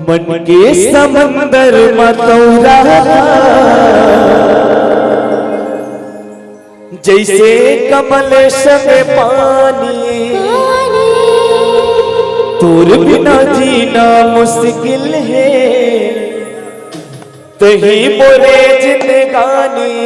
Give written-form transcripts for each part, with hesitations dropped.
मन के समंदर मतौरा जैसे कमल में पानी, तोर बिना जीना मुश्किल है तही मोरे जिंदगानी।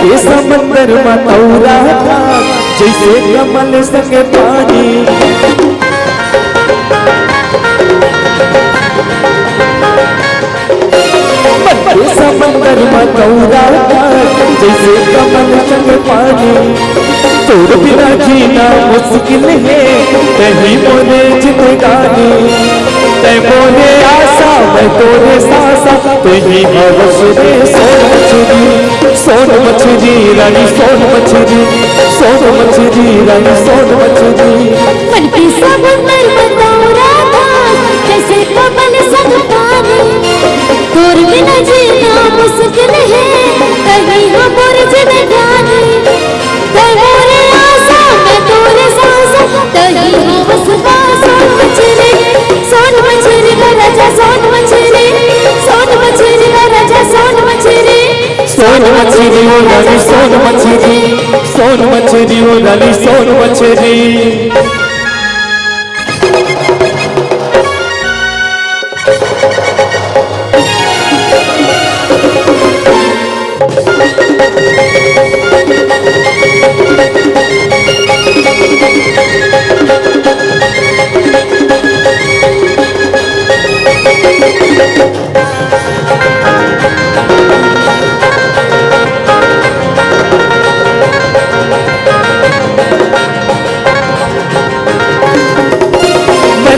ये समंदर मतौरा था जैसे कमल संग पानी, ये समंदर मतौरा था जैसे कमल संग पानी। तोर बिना जीना मुश्किल है कहीं मोरे जिंदगानी। तै मोरे आशा मैं तोरे सासा तेरी हवस रे सोन मछली, सोन मछली रानी सोन मछली, सोन मछली रानी सोन मछली। मन की समंदर मतौरा था जैसे कमल संग पानी, तोर बिना जीना मुश्किल है कहीं हो मोर जिंदगानी। तै मोरे आशा मैं तोरे सासा तेरी हवस का सोन मछली, सोन मछली का राजा सोन मछली, सोन मछली का राजा सोन मछली। सोन मछली वो रानी सोन मछली, सोन मछली वो रानी सोन मछली।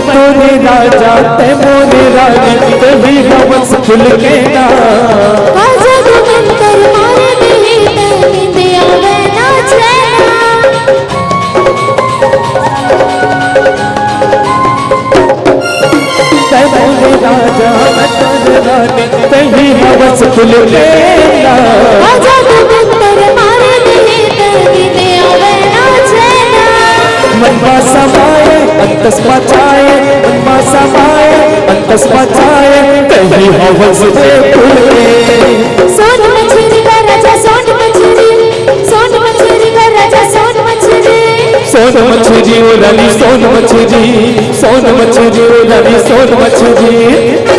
मोरे राजा ते मोरे रानी कभी हवस खुल के ना। आजा गोविंदर मारे दिल नींद आवे ना चैना। ते मोरे राजा ते रानी कभी हवस खुल के ना। आजा गोविंदर मारे दिल नींद आवे ना चैना। मन मा समाए अंतस मचाए, मन मा समाए अंतस मचाए कहीं हवस से खुल के। सोन मछली का राजा सोन मछली, सोन मछली का राजा सोन मछली। सोन मछली वो रानी सोन मछली, सोन मछली वो रानी सोन मछली।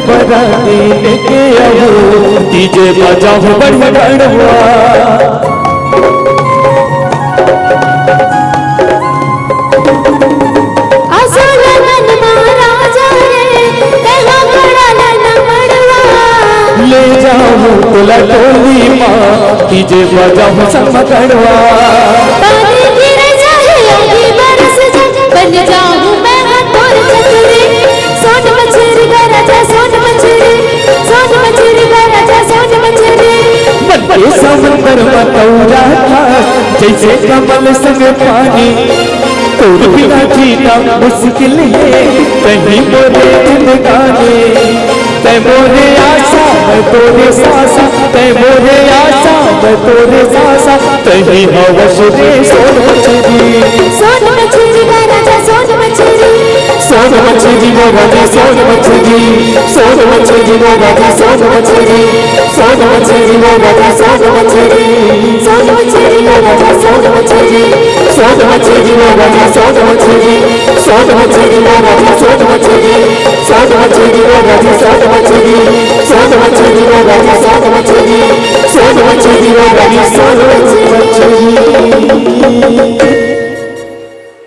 बराती लेके आओ डीजे बजाओ बढ़िया गड़वा। ले जाओ तुला टोली माँ डीजे बजाओ सब गड़वा। पानी गिर जाए आगे बरस जाए बन जाऊं मैं तोर चतुरी। सोन मछली का राजा सोन मछली, सोन मछली का राजा सोन मछली। मन के समंदर मतौरा था जैसे कमल संग पानी, तोर बिना जीना मुश्किल है कहीं मोरे जिंदगानी। तै मोरे आशा मैं तोरे सासा, तै मोरे आशा मैं तोरे सासा तही हवस रे सोन मछली। सोन मछली का राजा सोन मछली, सोन मछली वो रानी सोन मछली, सोन मछली वो रानी सोन मछली, सोन मछली वो रानी सोन मछली, सोन मछली का राजा सोन मछली, सोन मछली वो रानी सोन मछली। सोच मछली वो राजा सोच मछली वो राजा सोच मछली वो राजा सोच मछली वो राजा सोच मछली